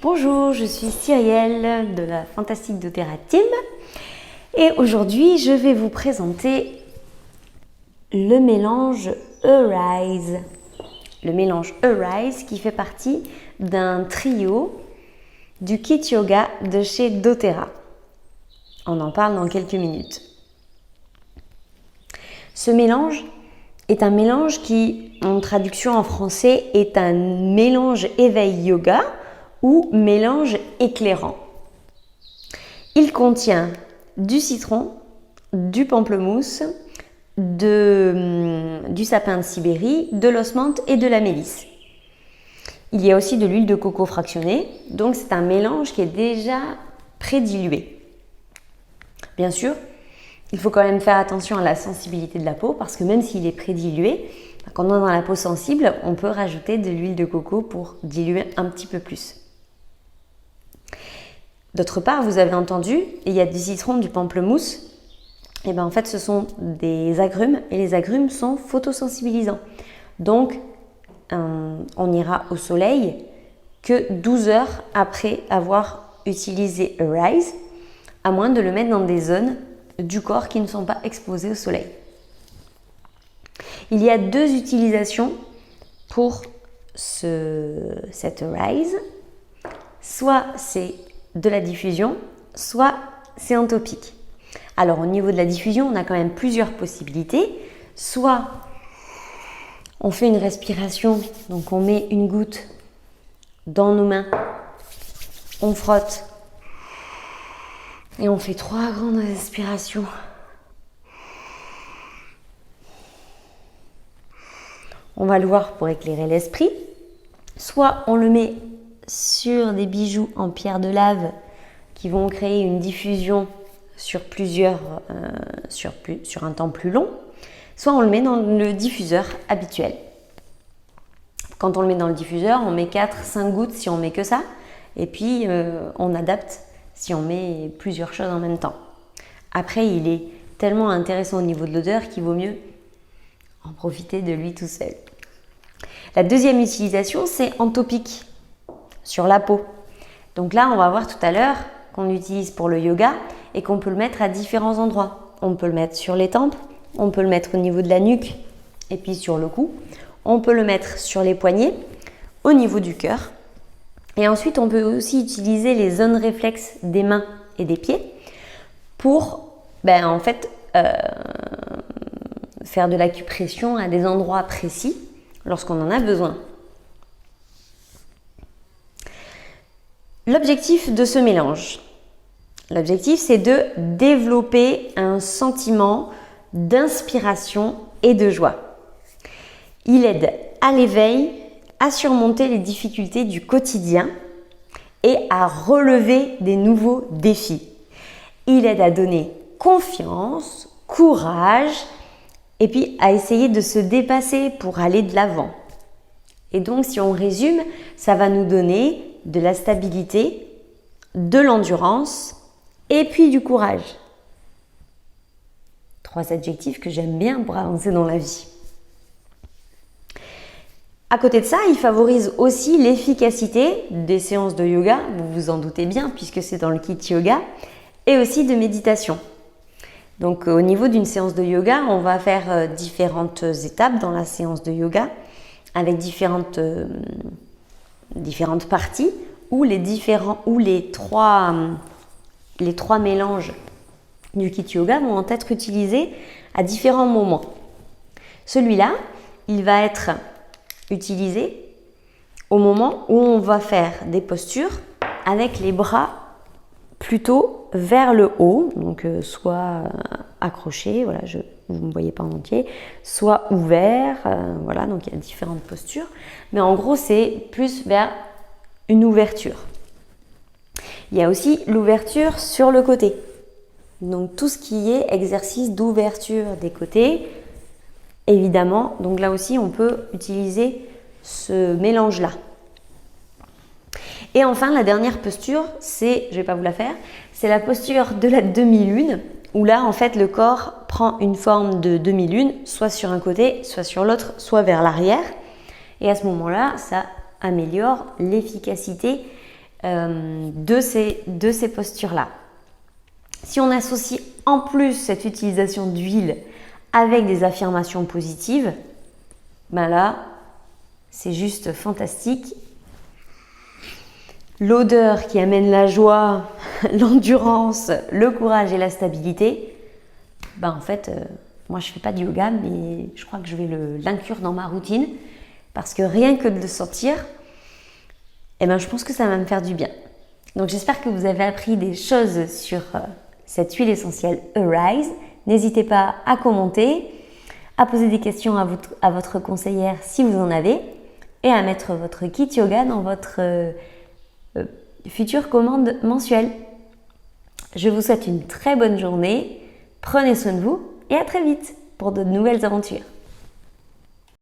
Bonjour, je suis Cyrielle de la Fantastique doTERRA Team et aujourd'hui je vais vous présenter le mélange Arise. Le mélange Arise qui fait partie d'un trio du kit yoga de chez doTERRA. On en parle dans quelques minutes. Ce mélange est un mélange qui, en traduction en français, est un mélange éveil yoga ou mélange éclairant. Il contient du citron, du pamplemousse, du sapin de Sibérie, de l'os menthe et de la mélisse. Il y a aussi de l'huile de coco fractionnée, donc c'est un mélange qui est déjà prédilué. Bien sûr, il faut quand même faire attention à la sensibilité de la peau parce que même s'il est prédilué, quand on est dans la peau sensible, on peut rajouter de l'huile de coco pour diluer un petit peu plus. D'autre part, vous avez entendu, il y a du citron, du pamplemousse. Et bien en fait, ce sont des agrumes et les agrumes sont photosensibilisants. Donc, on n'ira au soleil que 12 heures après avoir utilisé Arise, à moins de le mettre dans des zones du corps qui ne sont pas exposées au soleil. Il y a deux utilisations pour cette Arise. Soit c'est de la diffusion, soit c'est en topique. Alors au niveau de la diffusion, on a quand même plusieurs possibilités. Soit on fait une respiration, donc on met une goutte dans nos mains, on frotte et on fait 3 grandes respirations. On va le voir pour éclairer l'esprit. Soit on le met sur des bijoux en pierre de lave qui vont créer une diffusion sur un temps plus long, soit on le met dans le diffuseur habituel. Quand on le met dans le diffuseur, on met 4-5 gouttes si on met que ça, et puis on adapte si on met plusieurs choses en même temps. Après, il est tellement intéressant au niveau de l'odeur qu'il vaut mieux en profiter de lui tout seul. La deuxième utilisation, c'est en topique, sur la peau. Donc là, on va voir tout à l'heure qu'on utilise pour le yoga et qu'on peut le mettre à différents endroits. On peut le mettre sur les tempes, on peut le mettre au niveau de la nuque et puis sur le cou. On peut le mettre sur les poignets, au niveau du cœur. Et ensuite, on peut aussi utiliser les zones réflexes des mains et des pieds pour faire de l'acupression à des endroits précis lorsqu'on en a besoin. L'objectif de ce mélange, c'est de développer un sentiment d'inspiration et de joie. Il aide à l'éveil, à surmonter les difficultés du quotidien et à relever des nouveaux défis. Il aide à donner confiance, courage et puis à essayer de se dépasser pour aller de l'avant. Et donc, si on résume, ça va nous donner de la stabilité, de l'endurance et puis du courage. 3 adjectifs que j'aime bien pour avancer dans la vie. À côté de ça, il favorise aussi l'efficacité des séances de yoga, vous vous en doutez bien puisque c'est dans le kit yoga, et aussi de méditation. Donc au niveau d'une séance de yoga, on va faire différentes étapes dans la séance de yoga avec différentes parties où les trois mélanges du kit yoga vont être utilisés à différents moments. Celui-là, il va être utilisé au moment où on va faire des postures avec les bras plutôt vers le haut, donc soit accrochés, voilà, vous ne me voyez pas en entier, soit ouverts, voilà, donc il y a différentes postures, mais en gros c'est plus vers une ouverture. Il y a aussi l'ouverture sur le côté, donc tout ce qui est exercice d'ouverture des côtés, évidemment, donc là aussi on peut utiliser ce mélange-là. Et enfin, la dernière posture, je ne vais pas vous la faire, c'est la posture de la demi-lune, où là, en fait, le corps prend une forme de demi-lune, soit sur un côté, soit sur l'autre, soit vers l'arrière. Et à ce moment-là, ça améliore l'efficacité de ces postures-là. Si on associe en plus cette utilisation d'huile avec des affirmations positives, ben là, c'est juste fantastique. L'odeur qui amène la joie, l'endurance, le courage et la stabilité, ben en fait, moi je ne fais pas de yoga, mais je crois que je vais l'inclure dans ma routine parce que rien que de le sentir, eh ben, je pense que ça va me faire du bien. Donc j'espère que vous avez appris des choses sur cette huile essentielle Arise. N'hésitez pas à commenter, à poser des questions à votre conseillère si vous en avez et à mettre votre kit yoga dans votre future commande mensuelle. Je vous souhaite une très bonne journée, prenez soin de vous et à très vite pour de nouvelles aventures.